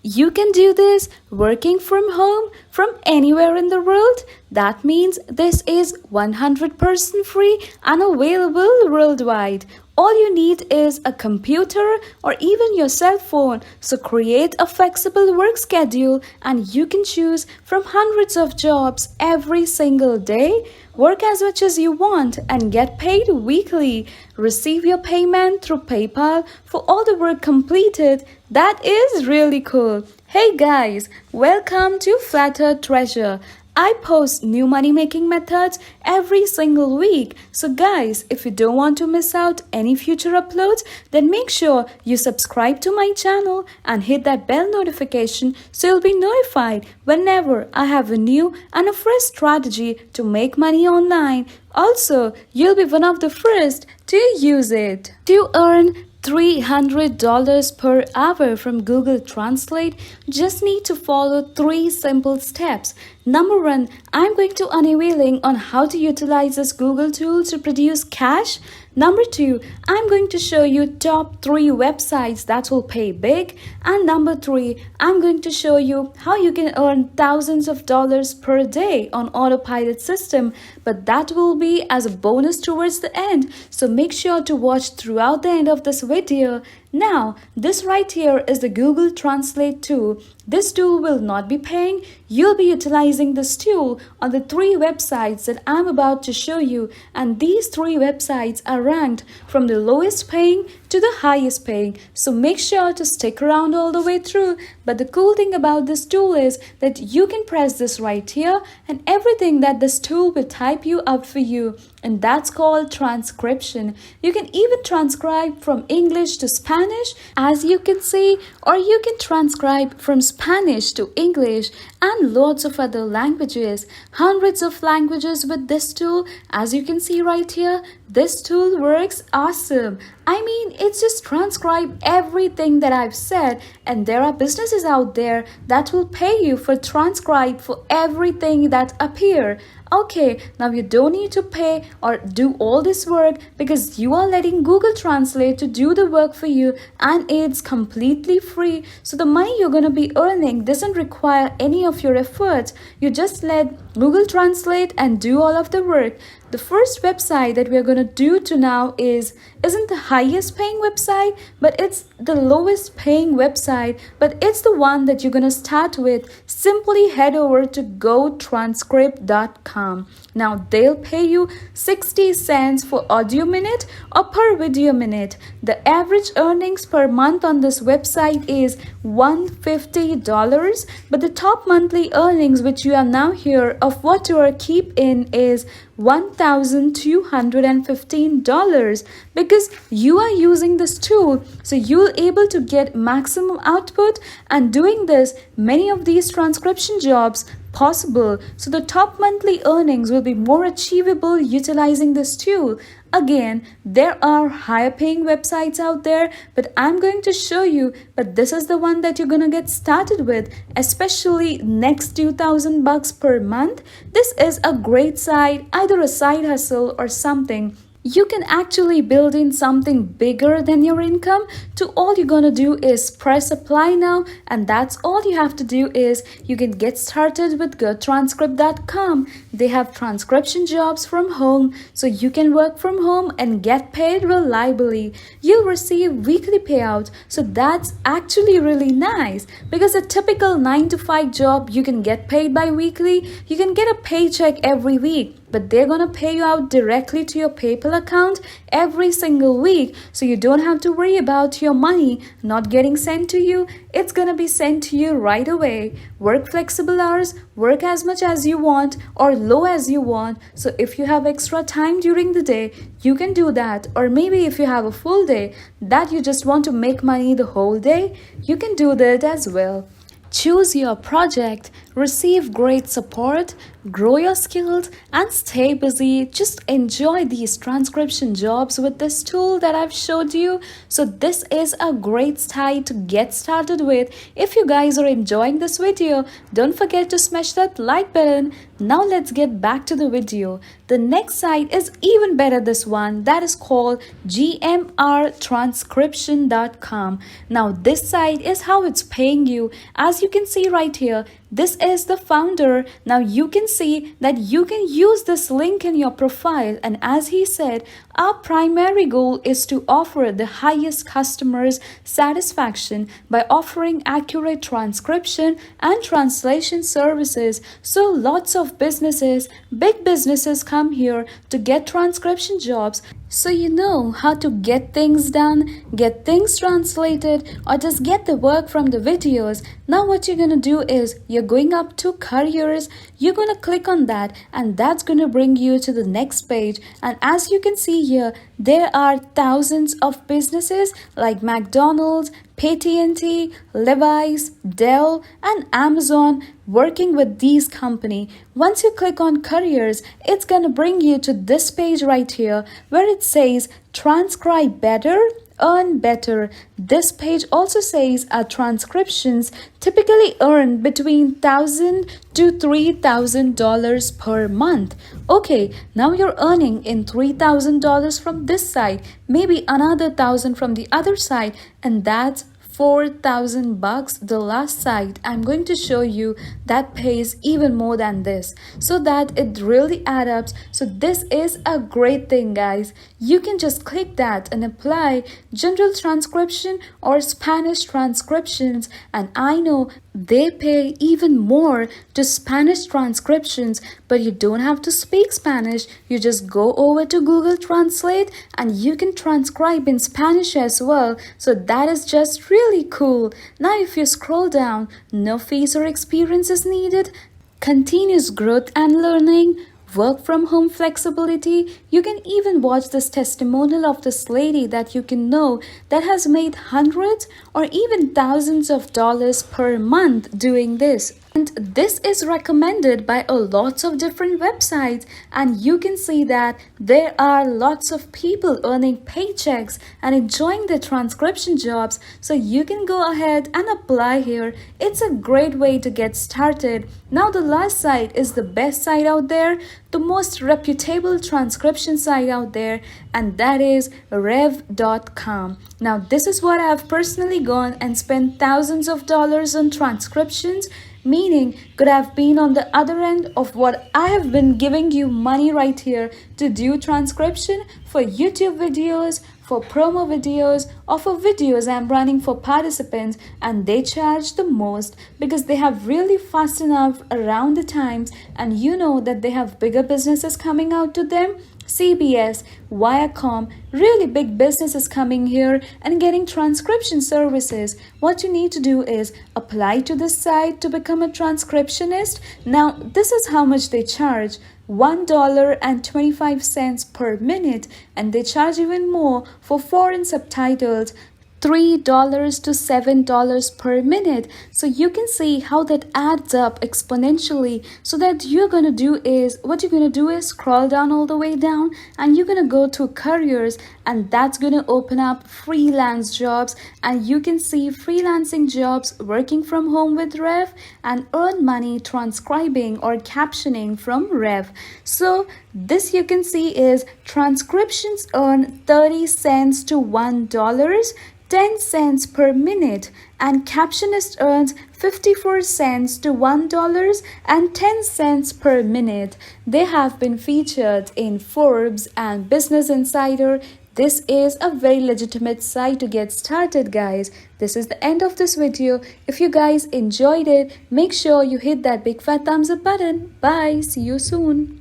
You can do this working from home from anywhere in the world. That means this is 100% free and available worldwide. All you need is a computer or even your cell phone. So create a flexible work schedule and you can choose from hundreds of jobs every single day. Work as much as you want and get paid weekly. Receive your payment through PayPal for all the work completed. That is really cool. Hey guys, welcome to Flatter Treasure. I post new money making methods every single week. So guys, if you don't want to miss out any future uploads, then make sure you subscribe to my channel and hit that bell notification so you'll be notified whenever I have a new and a fresh strategy to make money online. Also, you'll be one of the first to use it. To earn $300 per hour from Google Translate, just need to follow 3 simple steps. Number 1, I'm going to unveiling on how to utilize this Google tool to produce cash. Number 2, I'm going to show you top 3 websites that will pay big. And number 3, I'm going to show you how you can earn thousands of dollars per day on autopilot system. But that will be as a bonus towards the end. So make sure to watch throughout the end of this video. Now, this right here is the Google Translate tool. This tool will not be paying. You'll be utilizing this tool on the 3 websites that I'm about to show you. And these 3 websites are ranked from the lowest paying to the highest paying. So make sure to stick around all the way through. But the cool thing about this tool is that you can press this right here and everything that this tool will type you up for you. And that's called transcription. You can even transcribe from English to Spanish, as you can see, or you can transcribe from Spanish to English and lots of other languages. Hundreds of languages with this tool. As you can see right here, this tool works awesome. I mean, it's just transcribe everything that I've said, and there are businesses out there that will pay you for transcribe for everything that appear. Okay, now you don't need to pay or do all this work because you are letting Google Translate to do the work for you and it's completely free. So the money you're going to be earning doesn't require any of your efforts. You just let Google Translate and do all of the work. The first website that we're going to do to now isn't the highest paying website, but it's the lowest paying website, but it's the one that you're going to start with. Simply head over to gotranscript.com. Now they'll pay you 60 cents for audio minute or per video minute. The average earnings per month on this website is $150, but the top monthly earnings which you are now here of what you are keep in is $1,215 because you are using this tool, so you're able to get maximum output, and doing this many of these transcription jobs possible. So the top monthly earnings will be more achievable utilizing this tool. Again, there are higher paying websites out there, but I'm going to show you, but this is the one that you're going to get started with, especially next $2,000 per month. This is a great site, either a side hustle or something. You can actually build in something bigger than your income. To all you're gonna do is press apply now, and that's all you have to do is you can get started with gotranscript.com. They have transcription jobs from home, so you can work from home and get paid reliably. You'll receive weekly payouts, so that's actually really nice because a typical 9 to 5 job you can get paid bi-weekly. You can get a paycheck every week, but they're gonna pay you out directly to your PayPal account every single week, so you don't have to worry about your money not getting sent to you. It's gonna be sent to you right away. Work flexible hours, work as much as you want or low as you want. So if you have extra time during the day, you can do that. Or maybe if you have a full day that you just want to make money the whole day, you can do that as well. Choose your project, receive great support, grow your skills, and stay busy. Just enjoy these transcription jobs with this tool that I've showed you. So, this is a great site to get started with. If you guys are enjoying this video, don't forget to smash that like button. Now, let's get back to the video. The next site is even better, this one that is called gmrtranscription.com. Now, this site is how it's paying you. As you can see right here, this is the founder. Now you can see that you can use this link in your profile, and as he said, our primary goal is to offer the highest customers satisfaction by offering accurate transcription and translation services. So lots of businesses, big businesses come here to get transcription jobs. So you know how to get things done, get things translated, or just get the work from the videos. Now what you're going to do is you're going up to careers, you're going to click on that, and that's going to bring you to the next page. And as you can see here, there are thousands of businesses like McDonald's, AT&T, Levi's, Dell, and Amazon working with these company. Once you click on careers, it's going to bring you to this page right here where it says transcribe better, earn better. This page also says our transcriptions typically earn between $1,000 to $3,000 per month. Okay, now you're earning in $3,000 from this side, maybe another $1,000 from the other side, and that's $4,000. The last site I'm going to show you that pays even more than this, so that it really adds up. So this is a great thing, guys. You can just click that and apply general transcription or Spanish transcriptions, and I know they pay even more to Spanish transcriptions, but you don't have to speak Spanish. You just go over to Google Translate and you can transcribe in Spanish as well. So that is just really cool. Now if you scroll down, no fees or experience is needed, continuous growth and learning, work from home flexibility. You can even watch this testimonial of this lady that you can know that has made hundreds or even thousands of dollars per month doing this. And this is recommended by a lots of different websites, and you can see that there are lots of people earning paychecks and enjoying their transcription jobs. So you can go ahead and apply here. It's a great way to get started. Now the last site is the best site out there, the most reputable transcription site out there, and that is rev.com. Now this is what I've personally gone and spent thousands of dollars on transcriptions, meaning could have been on the other end of what I have been giving you money right here to do transcription for YouTube videos, for promo videos, or for videos I'm running for participants, and they charge the most because they have really fast enough around the times, and you know that they have bigger businesses coming out to them. CBS, Viacom, really big businesses coming here and getting transcription services. What you need to do is apply to this site to become a transcriptionist. Now, this is how much they charge. $1.25 per minute, and they charge even more for foreign subtitles. $3 to $7 per minute. So you can see how that adds up exponentially. So that you're going to do is, what you're going to do is scroll down all the way down, and you're going to go to careers, and that's going to open up freelance jobs, and you can see freelancing jobs working from home with Rev and earn money transcribing or captioning from Rev. So this you can see is transcriptions earn 30 cents to $1, 10 cents per minute, and captionist earns 54 cents to $1 and 10 cents per minute. They have been featured in Forbes and Business Insider. This is a very legitimate site to get started, guys. This is the end of this video. If you guys enjoyed it, make sure you hit that big fat thumbs up button. Bye. See you soon.